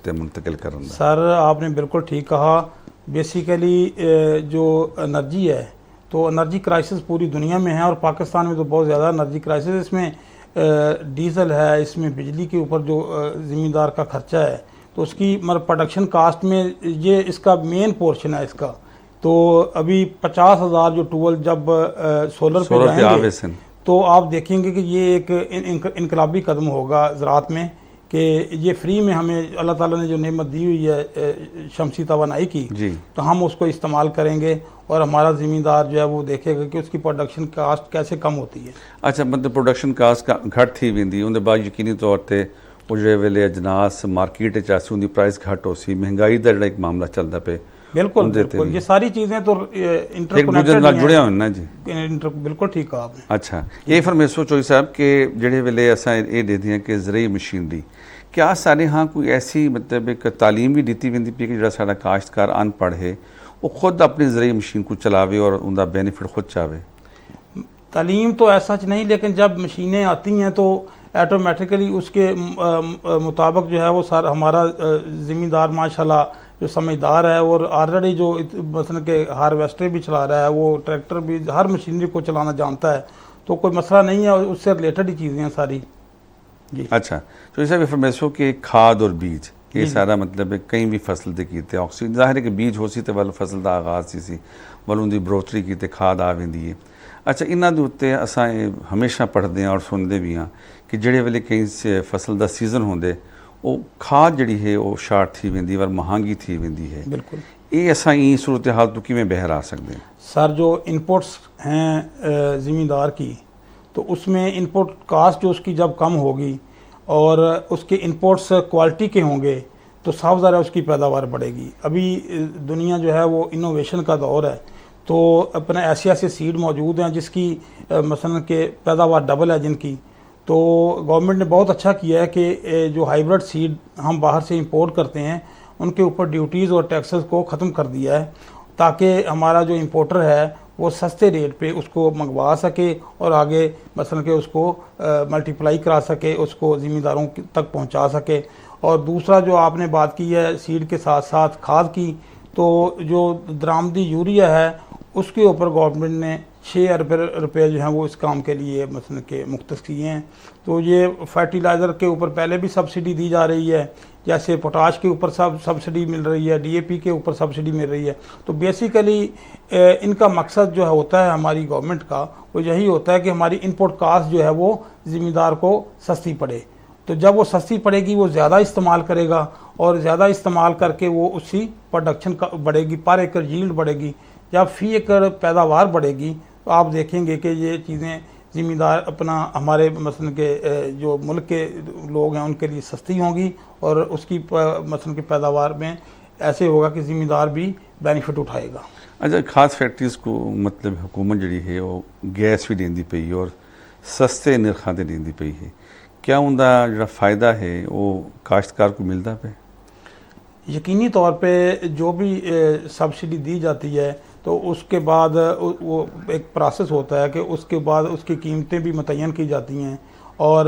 उत्ते मुंतकिल करन दा? सर आपने बिल्कुल ठीक कहा। बेसिकली जो एनर्जी है, तो एनर्जी क्राइसिस पूरी दुनिया में है और पाकिस्तान में तो बहुत ज़्यादा एनर्जी क्राइसिस। इसमें डीज़ल है, इसमें बिजली के ऊपर जो ज़मींदार का खर्चा है, तो उसकी मतलब प्रोडक्शन कास्ट में ये इसका मेन पोर्शन है इसका। तो अभी 50,000 जो टूवल जब सोलर पे आवे जाएंगे सन। तो आप देखेंगे कि ये एक इनकलाबी कदम होगा ज़राअत में, कि ये फ्री में हमें अल्लाह ताला ने जो नेमत दी हुई है शमसी तवानाई की, जी। तो हम उसको इस्तेमाल करेंगे और हमारा ज़मींदार जो है वो देखेगा कि उसकी प्रोडक्शन कास्ट कैसे कम होती है। अच्छा, मतलब प्रोडक्शन कास्ट घट थी वेंदी, उनके बाद यकीनी तौर पर वो जो वेले अजनास मार्केट च उनकी प्राइस घट हो सी, महंगाई का जो एक मामला चलता पे बिल्कुल बिल्कुल, ये सारी चीज़ें तो इंटरकनेक्टेड जुड़े हुए ना जी। बिल्कुल ठीक कहा आपने। अच्छा, ये फिर मैं सोचो साहब कि जेड़े वेले असा ये देते हैं कि ज़रिए मशीनरी क्या सारे हाँ कोई ऐसी मतलब एक तालीम भी दी वेंदी पी कि जो सारा काश्तकार अनपढ़ है वो खुद अपनी ज़रिए मशीन को चलावे और उनका बेनिफिट खुद चाहे? तालीम तो ऐसा नहीं, लेकिन जब मशीनें आती हैं तो ऑटोमेटिकली उसके मुताबिक जो है वो सारा हमारा ज़मींदार माशाल्लाह जो समझदार है और ऑलरेडी जो मसलन के हार्वेस्टर भी चला रहा है, वो ट्रैक्टर भी, हर मशीनरी को चलाना जानता है, तो कोई मसला नहीं है, उससे रिलेटेड ही चीज़ें हैं सारी जी। अच्छा, तो इस फरमेशो कि खाद और बीज ये सारा मतलब कई भी फसल के कीते ऑक्सीजन जाहिर है कि बीज हो सी तो वाल फसल का आगाज़ सी वाल उनकी बरोतरी की खाद आ वेंदी है। अच्छा, इन्हों के उत्ते असां हमेशा पढ़ते हैं और सुनते भी हाँ कि जेड़े वेले कई फसल का सीजन होंगे वो खाद जड़ी है वो शार्ट थी वेंदी और महंगी थी वेंदी है। बिल्कुल, ये असां ई सूरत हाल तो किवें बहर आ सकते हैं? सर जो इनपुट्स हैं ज़मींदार की, तो उसमें इनपुट कास्ट जो उसकी जब कम होगी और उसके इनपुट्स क्वालिटी के होंगे तो साफ ज़रा उसकी पैदावार बढ़ेगी। अभी दुनिया जो है वो इनोवेशन का दौर है, तो अपने ऐसे ऐसे सीड मौजूद हैं जिसकी मसलन के पैदावार डबल है जिनकी, तो गवर्नमेंट ने बहुत अच्छा किया है कि जो हाइब्रिड सीड हम बाहर से इंपोर्ट करते हैं उनके ऊपर ड्यूटीज़ और टैक्सेस को ख़त्म कर दिया है, ताकि हमारा जो इंपोर्टर है वो सस्ते रेट पे उसको मंगवा सके और आगे मसलन के उसको मल्टीप्लाई करा सके, उसको ज़मींदारों तक पहुंचा सके। और दूसरा जो आपने बात की है सीड के साथ साथ खाद की, तो जो दरामदी यूरिया है उसके ऊपर गवर्नमेंट ने 6 अरब रुपये जो हैं वो इस काम के लिए मसलन के मुख्तस किए हैं। तो ये फर्टिलाइज़र के ऊपर पहले भी सब्सिडी दी जा रही है, जैसे पोटाश के ऊपर सब्सिडी मिल रही है, DAP के ऊपर सब्सिडी मिल रही है। तो बेसिकली इनका मकसद जो है होता है हमारी गवर्नमेंट का, वो यही होता है कि हमारी इनपुट कास्ट जो है वो ज़मींदार को सस्ती पड़े। तो जब वो सस्ती पड़ेगी वो ज़्यादा इस्तेमाल करेगा और ज़्यादा इस्तेमाल करके वो उसी प्रोडक्शन का बढ़ेगी, पर एकड़ यील्ड बढ़ेगी। जब फ़ी एकड़ पैदावार बढ़ेगी तो आप देखेंगे कि ये चीज़ें ज़मींदार अपना हमारे मसलन के जो मुल्क के लोग हैं उनके लिए सस्ती होंगी और उसकी मसलन की पैदावार में ऐसे होगा कि ज़मींदार भी बेनिफिट उठाएगा। अच्छा, खास फैक्ट्रीज़ को मतलब हुकूमत जी है वो गैस भी देंदी पई और सस्ते निर्खा से देंदी पई है, क्या उनका जो फ़ायदा है वो काश्तकार को मिलता पे? यकीनी तौर पे जो भी सब्सिडी दी जाती है तो उसके बाद वो एक प्रोसेस होता है कि उसके बाद उसकी कीमतें भी मुतय्यन की जाती हैं और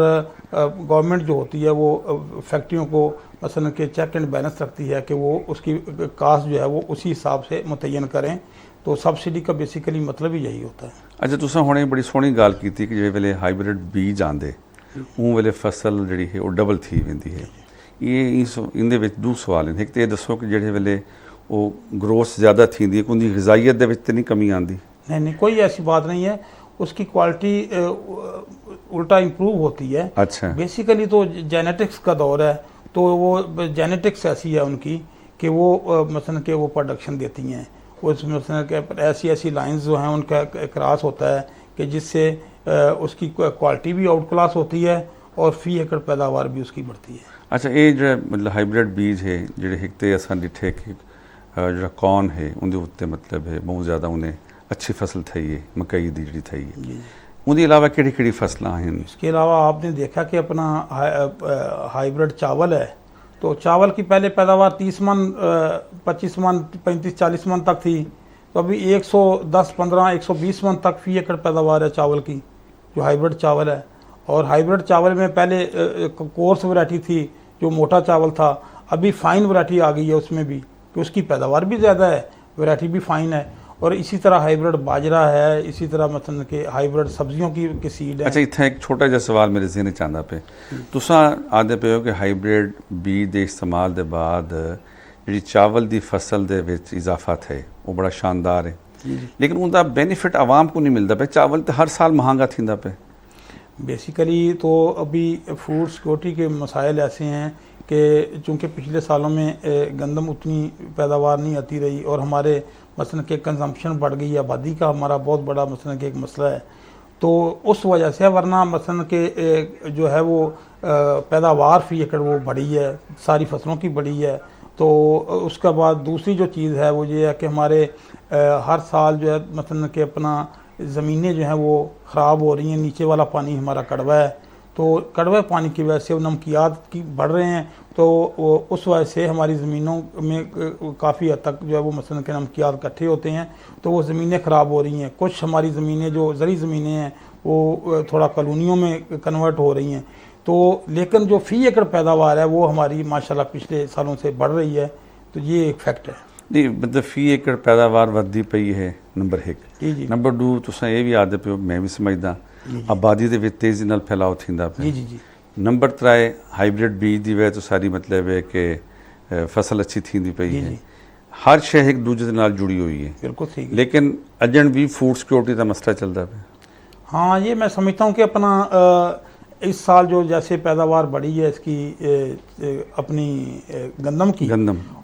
गवर्नमेंट जो होती है वो फैक्ट्रियों को मसलन के चेक एंड बैलेंस रखती है कि वो उसकी कास्ट जो है वो उसी हिसाब से मुतय्यन करें। तो सब्सिडी का बेसिकली मतलब ही यही होता है। अच्छा, तुसां हुणे बड़ी सोहनी गाल की थी कि जो वेले हाइब्रिड बीज आंदे उन वेले फसल जी है वो डबल थी वेंदी है। ये इंदे विच दो सवाल हैं। एक तो ये दसो कि जेड़े वेले वो ग्रोथ ज़्यादा थी उनकी ग़िज़ाइयत दे विच ते नहीं कमी आंदी? नहीं, कोई ऐसी बात नहीं है, उसकी क्वालिटी उल्टा इम्प्रूव होती है। अच्छा, बेसिकली तो जेनेटिक्स का दौर है, तो वो जेनेटिक्स ऐसी है उनकी कि वो मसलन के वो प्रोडक्शन देती हैं। उस मसलन के ऐसी ऐसी लाइंस जो हैं उनका क्रॉस होता है कि जिससे उसकी क्वालिटी भी आउट क्लास होती है और फ़ी एकड़ पैदावार भी उसकी बढ़ती है। अच्छा, ये जो मतलब हाइब्रिड बीज है जो एक तो असा डिठे कि जो कॉर्न है उनके उत्ते मतलब है बहुत ज़्यादा उन्हें अच्छी फसल थी है, मकई की जी थी है। उनके अलावा किहड़ी किहड़ी फसलां हैं? इसके अलावा आपने देखा कि अपना हाइब्रिड चावल है, तो चावल की पहले पैदावार 30 मन 25 मन 35-40 मन तक थी, तो अभी 110 15 120 मन तक फ़ी एकड़ पैदावार है चावल की, जो हाइब्रिड चावल है। और हाइब्रिड चावल में पहले कोर्स वैरायटी थी जो मोटा चावल था, अभी फ़ाइन वैरायटी आ गई है उसमें भी, कि उसकी पैदावार भी ज़्यादा है, वैरायटी भी फ़ाइन है। और इसी तरह हाइब्रिड बाजरा है, इसी तरह मतलब कि हाइब्रिड सब्जियों की सीड है। अच्छा, इतना एक छोटा जिहा सवाल मेरे जहन च आंदा पे, तुसां आखदे पे हो कि हाइब्रिड बीज दे इस्तेमाल दे बाद जी चावल दी फसल दे विच इजाफा थे वो बड़ा शानदार है, लेकिन उनका बेनिफिट आवाम को नहीं मिलता पे। चावल तो हर साल महंगा थींदा पे। बेसिकली तो अभी फूड सिक्योरिटी के मसाइल ऐसे हैं कि चूँकि पिछले सालों में गंदम उतनी पैदावार नहीं आती रही और हमारे मसलन के कंजम्पशन बढ़ गई, आबादी का हमारा बहुत बड़ा मसलन के एक मसला है, तो उस वजह से, वरना मसलन के जो है वो पैदावार फी एकड़ वो बढ़ी है, सारी फसलों की बढ़ी है। तो उसके बाद दूसरी जो चीज़ है वो ये है कि हमारे हर साल जो है मसलन के अपना ज़मीनें जो हैं वो ख़राब हो रही हैं, नीचे वाला पानी हमारा कड़वा है, तो कड़वे पानी की वजह से नमकियात की बढ़ रहे हैं, तो उस वजह से हमारी ज़मीनों में काफ़ी हद तक जो है वो मसलन के नमकियात इकट्ठे होते हैं, तो वो ज़मीनें ख़राब हो रही हैं। कुछ हमारी ज़मीनें जो ज़री ज़मीनें हैं वो थोड़ा कॉलोनियों में कन्वर्ट हो रही हैं। तो लेकिन जो फ़ी एकड़ पैदावार है वो हमारी माशाल्लाह पिछले सालों से बढ़ रही है, तो ये एक फैक्ट है। नहीं मतलब फी एकड़ पैदावार वधदी पई है, नंबर 1। जी। नंबर 2 तुसां ये भी आखदे पे हो, मैं भी समझदा आबादी दे विच तेज़ी नाल फैलाव थींदा पे। जी। नंबर 3 हाइब्रिड बीज दी वजह तो सारी मतलब है कि फसल अच्छी थींदी पई है। हर शय एक दूजे नाल जुड़ी हुई है, बिल्कुल ठीक है। लेकिन अजन भी फूड सिक्योरिटी का मसला चलता पे। हाँ, ये मैं समझता हूँ कि अपना इस साल जो जैसे पैदावार बढ़ी है इसकी अपनी गंदम की,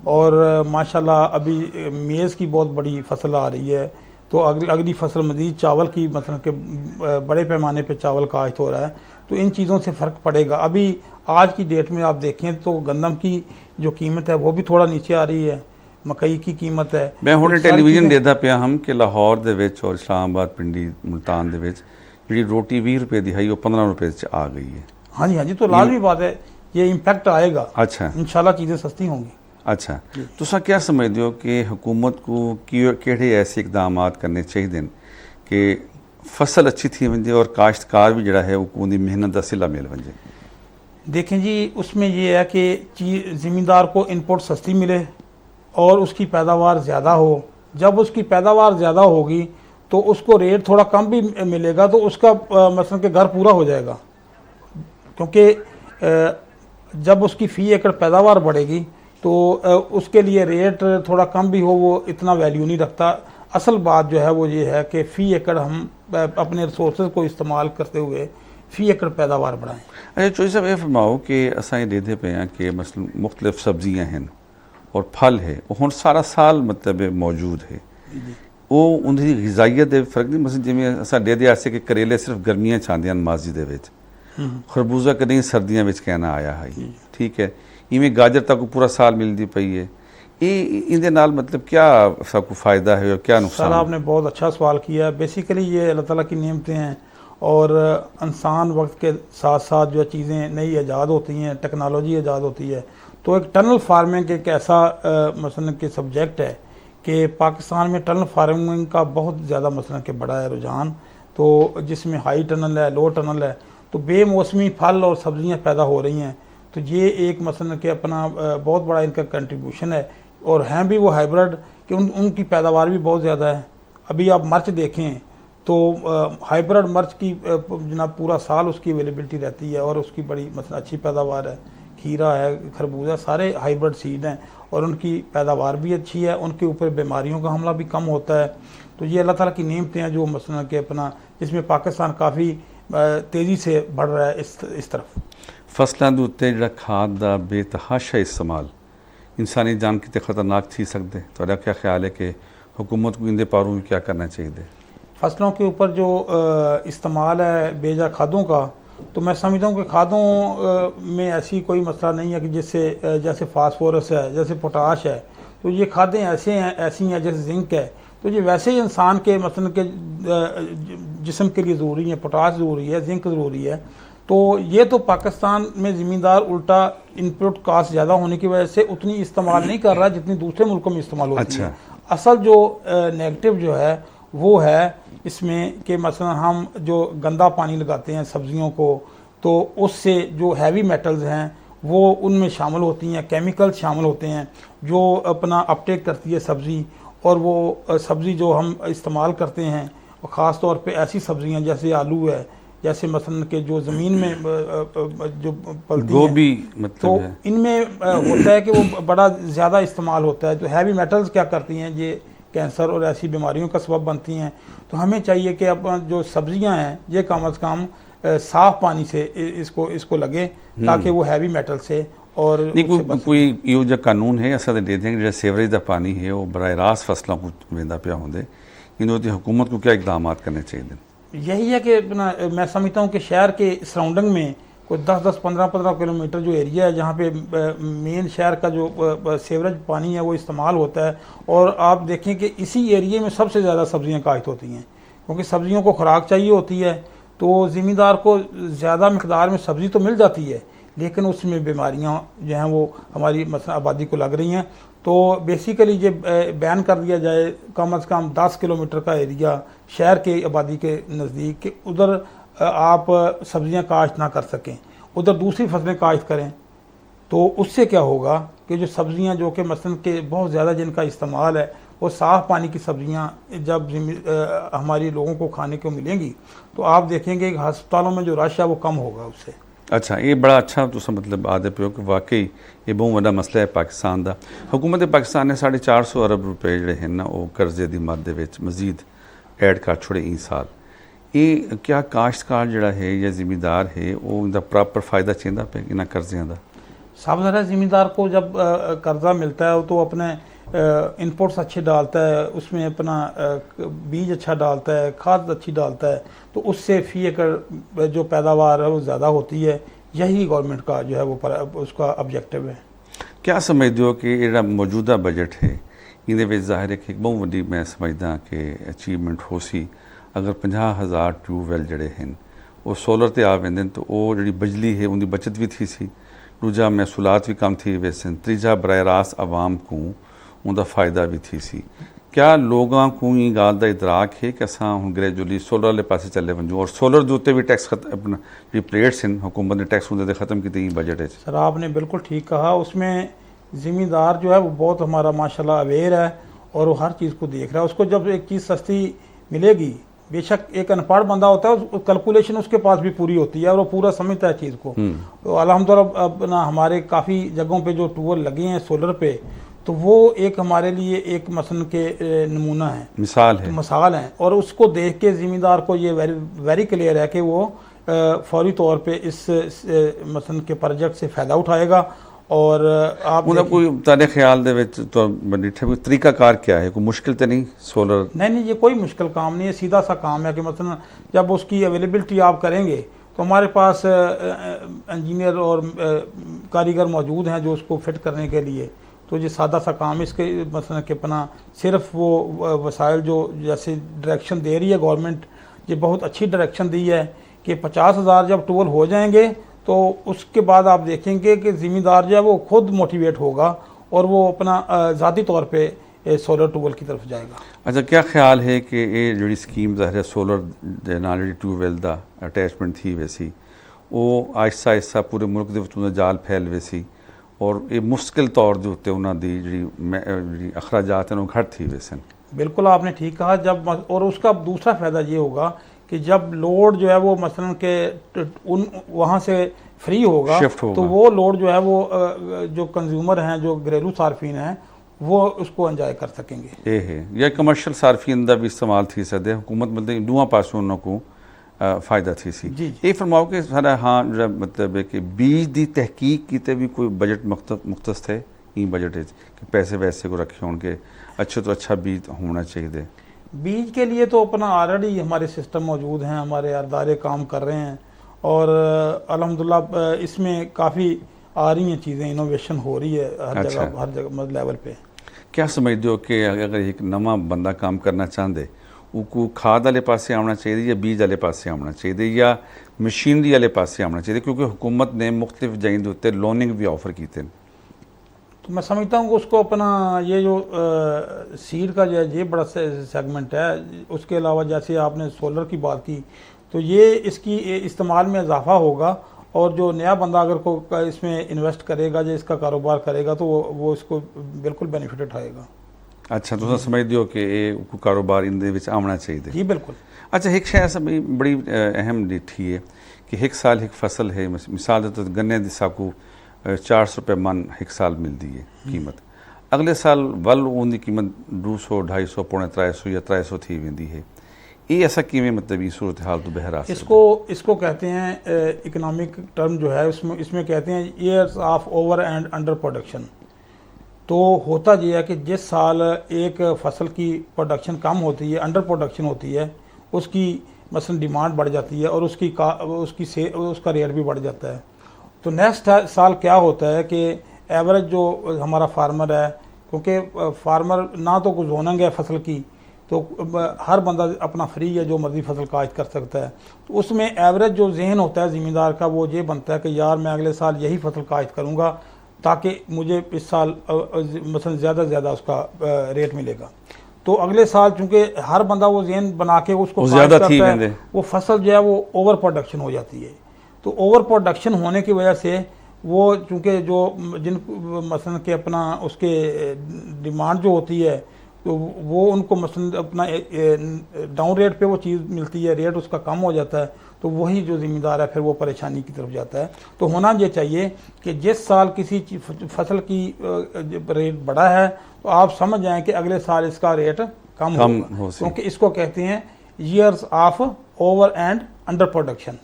और माशाल्लाह अभी मेज़ की बहुत बड़ी फसल आ रही है, तो अगली फसल मज़ीद चावल की मतलब कि बड़े पैमाने पे चावल काश्त हो रहा है, तो इन चीज़ों से फ़र्क पड़ेगा। अभी आज की डेट में आप देखें तो गंदम की जो कीमत है वो भी थोड़ा नीचे आ रही है, मकई की कीमत है। मैं हुणे टेलीविजन देखदा पिया हम कि लाहौर दे विच और इस्लामाबाद, पिंडी, मुल्तान दे विच जी रोटी 20 रुपए दी है वो 15 रुपए च आ गई है। हाँ जी, तो लाजमी बात है, ये इम्पैक्ट आएगा। अच्छा, इंशाल्लाह चीज़ें सस्ती होंगी। अच्छा, तुसां क्या समझदे हो कि हुकूमत को केड़े ऐसे इकदाम करने चाहिए कि फसल अच्छी थी वंजे और काश्तकार भी जड़ा है वो मेहनत का सिला मिल वंजे? देखें जी, उसमें ये है कि ज़मींदार को इनपुट सस्ती मिले और उसकी पैदावार ज़्यादा हो। जब उसकी पैदावार ज़्यादा होगी तो उसको रेट थोड़ा कम भी मिलेगा, तो उसका मसलन के घर पूरा हो जाएगा, क्योंकि जब उसकी फ़ी एकड़ पैदावार बढ़ेगी तो उसके लिए रेट थोड़ा कम भी हो वो इतना वैल्यू नहीं रखता। असल बात जो है वो ये है कि फ़ी एकड़ हम अपने रिसोर्स को इस्तेमाल करते हुए फ़ी एकड़ पैदावार बढ़ाएं। अच्छा चौधरी साहब, ये फरमाओ कि असां ये देखते पे हैं कि मसलन मुख्तलिफ सब्जियां हैं और फल है वो हुण सारा साल मतलब मौजूद है, वो उनकी ग़िज़ाइयत दे फर्क नहीं। मसलन जिवें असां देखदे आसे कि करेले सिर्फ गर्मियां च आंदे माजी दे विच, खरबूजा कदें सर्दियां विच कहना आया है, ठीक है, इवें गाजर तक पूरा साल मिलती पई है। ये नाल मतलब क्या सबको फ़ायदा है और क्या नुकसान? सर आपने बहुत अच्छा सवाल किया। बेसिकली ये अल्लाह ताला की नेमतें हैं और इंसान वक्त के साथ साथ जो चीज़ें नई ईजाद होती हैं, टेक्नोलॉजी ईजाद होती है, तो एक टनल फार्मिंग एक ऐसा मसलन के सब्जेक्ट है कि पाकिस्तान में टनल फार्मिंग का बहुत ज़्यादा मसलन के बड़ा है रुझान, तो जिसमें हाई टनल है, लो टनल है, तो बेमौसमी फल और सब्ज़ियाँ पैदा हो रही हैं। तो ये एक मसलन के अपना बहुत बड़ा इनका कंट्रीब्यूशन है, और हैं भी वो हाइब्रिड कि उनकी पैदावार भी बहुत ज़्यादा है। अभी आप मर्च देखें तो हाइब्रिड मर्च की जनाब पूरा साल उसकी अवेलेबिलिटी रहती है और उसकी बड़ी मतलब अच्छी पैदावार है। खीरा है, खरबूजा, सारे हाइब्रिड सीड हैं और उनकी पैदावार भी अच्छी है, उनके ऊपर बीमारियों का हमला भी कम होता है। तो ये अल्लाह ताला की नेमतें हैं जो मसलन के अपना जिसमें पाकिस्तान काफ़ी तेज़ी से बढ़ रहा है इस तरफ। फसलों के उत्ते जिहड़ा खाद का बेतहाशा इस्तेमाल इंसानी जान कितने खतरनाक थी सकते, तो क्या ख्याल है कि हुकूमत को इनके पारों में क्या करना चाहिए? फसलों के ऊपर जो इस्तेमाल है बेजा खादों का, तो मैं समझता हूँ कि खादों में ऐसी कोई मसला नहीं है कि जिससे जैसे फास्फोरस है, जैसे पोटाश है, तो ये खादें ऐसी हैं जैसे जिंक है, तो ये वैसे ही इंसान के मसलन के जिस्म के लिए ज़रूरी है। पोटाश ज़रूरी है, जिंक ज़रूरी है। तो ये तो पाकिस्तान में ज़मींदार उल्टा इनपुट कास्ट ज़्यादा होने की वजह से उतनी इस्तेमाल नहीं कर रहा जितनी दूसरे मुल्कों में इस्तेमाल होती है। असल जो नेगेटिव जो है वो है इसमें कि मसलन हम जो गंदा पानी लगाते हैं सब्जियों को, तो उससे जो हैवी मेटल्स हैं वो उनमें शामिल होती हैं, केमिकल शामिल होते हैं जो अपना अपटेक करती है सब्ज़ी, और वो सब्ज़ी जो हम इस्तेमाल करते हैं, और ख़ास तौर पे ऐसी सब्ज़ियाँ जैसे आलू है, जैसे मसलन के जो ज़मीन में जो पलती हैं, गोभी मतलब तो है। इनमें होता है कि वो बड़ा ज़्यादा इस्तेमाल होता है। तो हैवी मेटल्स क्या करती हैं, ये कैंसर और ऐसी बीमारियों का सबब बनती हैं। तो हमें चाहिए कि अब जो सब्ज़ियां हैं ये कम अज़ कम साफ़ पानी से इसको लगे, ताकि वो हैवी मेटल से और नहीं उससे बच कोई यो जो कानून है असा तो दे दें जो सीवरेज का पानी है वो बराह रास्त फसलों को वेंदा पिया होंगे, इन हुकूमत को क्या इकदाम करने चाहिए? यही है कि अपना मैं समझता हूँ कि शहर के सराउंडिंग में कोई 10-10, 15-15 किलोमीटर जो एरिया है जहाँ पे मेन शहर का जो सीवरेज पानी है वो इस्तेमाल होता है, और आप देखें कि इसी एरिए में सबसे ज़्यादा सब्ज़ियाँ काश्त होती हैं, क्योंकि सब्ज़ियों को खुराक चाहिए होती है। तो ज़मींदार को ज़्यादा मकदार में सब्ज़ी तो मिल जाती है, लेकिन उसमें बीमारियाँ जो हैं वो हमारी मसला आबादी को लग रही हैं। तो बेसिकली ये बैन कर दिया जाए कम अज़ कम 10 किलोमीटर का एरिया शहर के आबादी के नज़दीक, कि उधर आप सब्ज़ियाँ काश्त ना कर सकें, उधर दूसरी फसलें काश्त करें। तो उससे क्या होगा कि जो सब्ज़ियाँ जो कि मसलन के बहुत ज़्यादा जिनका इस्तेमाल है, वो साफ़ पानी की सब्ज़ियाँ जब हमारी लोगों को खाने को मिलेंगी, तो आप देखेंगे कि हस्पतालों में जो रश है वो कम होगा उससे। अच्छा, ये बड़ा अच्छा तुम मतलब आदे पे हो कि वाकई ये बहुत बड़ा मसला है पाकिस्तान का। हुकूमत पाकिस्तान ने 450 अरब रुपए जोड़े हैं ना वो कर्जे की मद मजीद ऐड कर छोड़े इस साल। ये क्या काश्तकार जड़ा है या जिमीदार है वो इनका प्रॉपर फ़ायदा चाहिए पे इन्होंने कर्जियाँ का? साहब ज़रा ज़मींदार को जब कर्ज़ा मिलता है तो अपने इनपुट्स अच्छे डालता है, उसमें अपना बीज अच्छा डालता है, खाद अच्छी डालता है, तो उससे फ़ी एकड़ जो पैदावार है वो ज़्यादा होती है। यही गवर्नमेंट का जो है वो उसका ऑब्जेक्टिव है। क्या समझते हो कि जो मौजूदा बजट है ये जाहिर है कि एक बहुत वड्डी मैं समझदा कि अचीवमेंट हो सी अगर 50,000 ट्यूबवैल जड़े हैं वो सोलर ते आ वेंदे तो वो जी बिजली है उनकी बचत भी थी सी, दूजा महसूलात भी कम थी वैसे, तीजा बराह रास्त आवाम को उनका फ़ायदा भी थी सी। क्या लोगों को ये गाल का इदराक है कि असा हूँ ग्रेजुअली सोलर वाले पासे चले वजूँ, और सोलर के उत्ते भी टैक्स अपना जी प्लेट्स हैं हुकूमत ने टैक्स उनके ख़त्म की बजट है? सर आपने बिल्कुल ठीक कहा, उसमें ज़मींदार जो है वो बहुत हमारा माशाल्लाह अवेयर है और वो हर चीज़ को देख रहा है। उसको जब एक चीज़ सस्ती मिलेगी, बेशक एक अनपढ़ बंदा होता है कैलकुलेशन उसके पास भी पूरी होती है और वो पूरा समझता है चीज़ को। तो अल्हम्दुलिल्लाह अपना हमारे काफ़ी जगहों पे जो ट्यूबवेल लगे हैं सोलर पे, तो वो एक हमारे लिए एक मसलन के नमूना है, मिसाल है, मिसाल है। और उसको देख के ज़मींदार को ये वेरी क्लियर है कि वो फौरी तौर पे इस मसलन के प्रोजेक्ट से फ़ायदा उठाएगा। और आप कोई तारे ख्याल दे विच तो डिठे कोई तरीकाकार क्या है, कोई मुश्किल तो नहीं सोलर? नहीं, ये कोई मुश्किल काम नहीं है, सीधा सा काम है कि मसलन जब उसकी अवेलेबिलिटी आप करेंगे तो हमारे पास इंजीनियर और कारीगर मौजूद हैं जो उसको फिट करने के लिए। तो ये सादा सा काम इसके मसलन के अपना सिर्फ वो वसाइल जो जैसे डायरेक्शन दे रही है गवर्नमेंट, ये बहुत अच्छी डायरेक्शन दी है कि 50,000 जब ट्यूबवेल हो जाएंगे तो उसके बाद आप देखेंगे कि ज़मींदार जो है वो खुद मोटिवेट होगा और वो अपना ज़ाती तौर पे सोलर ट्यूबवेल की तरफ जाएगा। अच्छा, क्या ख्याल है कि ये जी स्कीम ज़ाहिर सोलर नाल जी ट्यूबवेल का अटैचमेंट थी वैसी वो आहिस्ता आहिस्ता पूरे मुल्क के जाल फैल वैसी और ये मुश्किल तौर के उत्ते उन्होंने जी अखराजात हैं घट थी वैसे? बिल्कुल आपने ठीक कहा। जब और उसका दूसरा फ़ायदा ये होगा कि जब लोड जो है वो मसलन के उन वहाँ से फ्री होगा, शिफ्ट होगा, तो वो लोड जो है वो जो कंज्यूमर हैं, जो घरेलू सार्फिन हैं, वो उसको एंजॉय कर सकेंगे। ये है या कमर्शियल सार्फिन का भी इस्तेमाल थी सके हुकूमत मतलब दुआ पासों उन्होंने फ़ायदा थी सी। ये फरमाओ कि सारा हाँ जो मतलब है कि बीज की तहकीक की भी कोई बजट मुख्तस है ई बजट कि पैसे वैसे को रखे होंगे अच्छे तो अच्छा बीज होना चाहिए? बीज के लिए तो अपना ऑलरेडी हमारे सिस्टम मौजूद हैं, हमारे अदारे काम कर रहे हैं और अल्हम्दुलिल्लाह इसमें काफ़ी आ रही हैं चीज़ें, इनोवेशन हो रही है हर जगह लेवल पे। क्या समझते हो कि अगर एक नवा बंदा काम करना चाहते उसको खाद वाले पासे आना चाहिए या बीज वाले पासे आना चाहिए या मशीनरी वाले पासे आना चाहिए, क्योंकि हुकूमत ने मुख्तलिफ जगह के उत्ते लोनिंग भी ऑफर किए? तो मैं समझता हूँ कि उसको अपना ये जो सीड का जो है ये बड़ा सेगमेंट है। उसके अलावा जैसे आपने सोलर की बात की तो ये इसकी इस्तेमाल में इजाफा होगा और जो नया बंदा अगर को इसमें इन्वेस्ट करेगा या इसका कारोबार करेगा तो वो इसको बिल्कुल बेनिफिट उठाएगा। अच्छा तुम समझते हो कि ये कारोबार इनदे विच आना चाहिए? जी बिल्कुल। अच्छा एक शय असां बड़ी अहम ॾिठी है कि एक साल एक फसल है, मिसाल के तौर ते गन्ने दी साकू 400 रुपए मन एक साल मिलती है कीमत, अगले साल वल उनकी कीमत 200 250 पौने 300 या 300 थी वेंदी है। ये ऐसा किमें मतलब ये सूरत हाल तो बहर आ इसको कहते हैं इकोनॉमिक टर्म जो है इसमें कहते हैं years of over and under production. तो होता ये है कि जिस साल एक फसल की प्रोडक्शन कम होती है, अंडर प्रोडक्शन होती है, उसकी मसलन डिमांड बढ़ जाती है और उसका रेट भी बढ़ जाता है। तो नेक्स्ट साल क्या होता है कि एवरेज जो हमारा फार्मर है, क्योंकि फार्मर ना तो कुछ जोनिंग है फसल की, तो हर बंदा अपना फ्री है, जो मर्जी फसल काश्त कर सकता है। तो उसमें एवरेज जो जहन होता है ज़मींदार का वो ये बनता है कि यार मैं अगले साल यही फसल काश्त करूँगा ताकि मुझे इस साल मसलन ज़्यादा से ज़्यादा उसका रेट मिलेगा। तो अगले साल चूँकि हर बंदा वो जहन बना के उसको ज़्यादा करता है, वो फसल जो है वो ओवर प्रोडक्शन हो जाती है। तो ओवर प्रोडक्शन होने की वजह से वो चूँकि जो जिन मसलन के अपना उसके डिमांड जो होती है तो वो उनको मसलन अपना डाउन रेट पे वो चीज़ मिलती है, रेट उसका कम हो जाता है, तो वही जो ज़िम्मेदार है फिर वो परेशानी की तरफ जाता है। तो होना ये चाहिए कि जिस साल किसी फसल की रेट बढ़ा है तो आप समझ जाएं कि अगले साल इसका रेट कम होगा, क्योंकि इसको कहते हैं years of over and under production.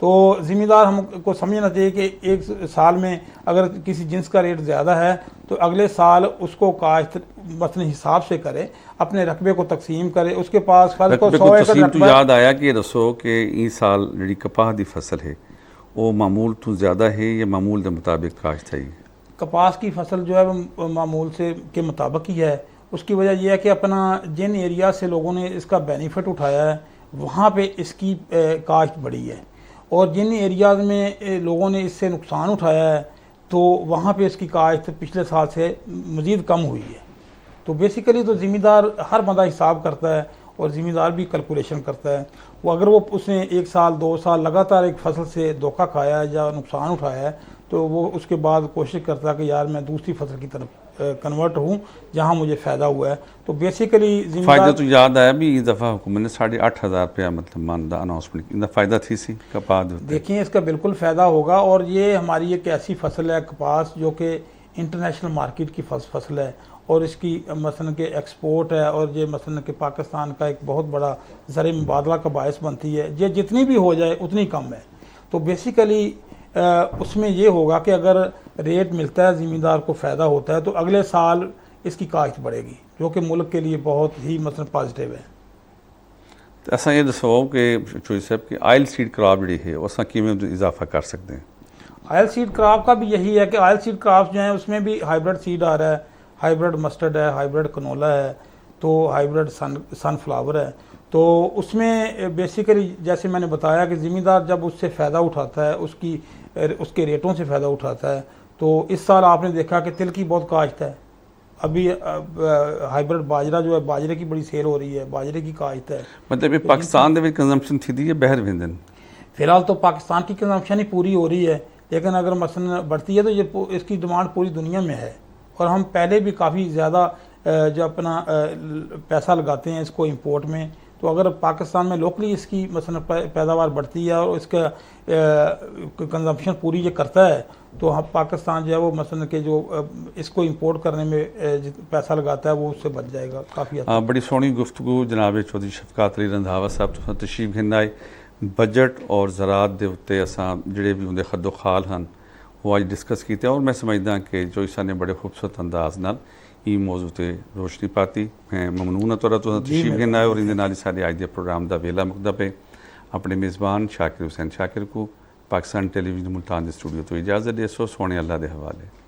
तो ज़िम्मेदार हमको समझना चाहिए कि एक साल में अगर किसी जिन्स का रेट ज़्यादा है तो अगले साल उसको काश्त मसलन हिसाब से करे, अपने रकबे को तकसीम करे, उसके पास फर्ज को 100 एकड़ रकबा। याद आया कि दसो कि इस साल जी कपाह की फसल है वो मामूल तो ज़्यादा है या मामूल के मुताबिक काश्त है? कपास की फसल जो है वो मामूल से के मुताबिक ही है। उसकी वजह यह है कि अपना जिन एरिया से लोगों ने इसका बेनिफिट उठाया है वहाँ पे इसकी काश्त बढ़ी है, और जिन एरियाज़ में लोगों ने इससे नुकसान उठाया है तो वहाँ पे इसकी काश्त पिछले साल से मज़ीद कम हुई है। तो बेसिकली तो ज़िम्मेदार हर बंदा हिसाब करता है और ज़िम्मेदार भी कैलकुलेशन करता है। वो अगर वो उसने 1 साल 2 साल लगातार एक फसल से धोखा खाया है या नुकसान उठाया है तो वो उसके बाद कोशिश करता है कि यार मैं दूसरी फसल की तरफ कन्वर्ट हूँ जहाँ मुझे फ़ायदा हुआ है। तो बेसिकली फ़ायदा तो याद आया भी इस दफ़ा हुकूमत ने 8,500 रुपया मतलब मानदा अनाउंसमेंट इनका फ़ायदा थी सी कपास। देखिए इसका बिल्कुल फ़ायदा होगा, और ये हमारी एक ऐसी फसल है कपास जो कि इंटरनेशनल मार्केट की फसल है और इसकी मसलन के एक्सपोर्ट है, और ये मसलन के पाकिस्तान का एक बहुत बड़ा ज़र मुबादला का बायस बनती है। ये जितनी भी हो जाए उतनी कम है। तो बेसिकली उसमें ये होगा कि अगर रेट मिलता है ज़िम्मेदार को फ़ायदा होता है तो अगले साल इसकी काश्त बढ़ेगी, जो कि मुल्क के लिए बहुत ही मतलब पॉजिटिव है। तो असा ये दसो कि चोई साहब कि ऑयल सीड क्रॉप जी है असा किमें इजाफा कर सकते हैं? ऑयल सीड क्रॉप का भी यही है कि ऑयल सीड क्रॉप जो है उसमें भी हाइब्रिड सीड आ रहा है, हाइब्रिड मस्टर्ड है, हाइब्रिड कनोला है, तो हाइब्रिड सनफ्लावर है। तो उसमें बेसिकली जैसे मैंने बताया कि ज़िम्मेदार जब उससे फ़ायदा उठाता है, उसके रेटों से फ़ायदा उठाता है। तो इस साल आपने देखा कि तिल की बहुत काश्त है, अभी हाइब्रिड बाजरा जो है बाजरे की बड़ी सेल हो रही है, बाजरे की काश्त है। मतलब पाकिस्तान में कंजम्पशन थी है बहर वेंदन? फिलहाल तो पाकिस्तान की कंजम्पशन ही पूरी हो रही है, लेकिन अगर मसलन बढ़ती है तो ये इसकी डिमांड पूरी दुनिया में है। और हम पहले भी काफ़ी ज़्यादा जो अपना पैसा लगाते हैं इसको इंपोर्ट में, तो अगर पाकिस्तान में लोकली इसकी मसलन पैदावार बढ़ती है और इसका कंजम्पशन पूरी ये करता है तो हम पाकिस्तान जो है वो मसलन के जो इसको इंपोर्ट करने में पैसा लगाता है वो उससे बच जाएगा काफ़ी। बड़ी सोहनी गुफ्तगू जनाब चौधरी शफकात अली रंधावा साहब तुसां तशरीफ घिन आए। बजट और ज़राअत दे उत्ते असां जिहड़े भी उहदे खद्दो खाल हन वो अज डिस्कस कीते, और मैं समझदा कि जो इसा ने बड़े खूबसूरत अंदाज नाल ई मौजू ते रोशनी पाती। मैं ममनून तौर तुसां तशरीफ घिन आए और इहदे नाल सारे अज दे प्रोग्राम दा वेला मुकदा पे। अपने मेज़बान शाकिर हुसैन शाकिर को पाकिस्तान टेलीविजन मुल्तान के स्टूडियो तो इजाज़त दे सो। सोने अल्लाह दे हवाले।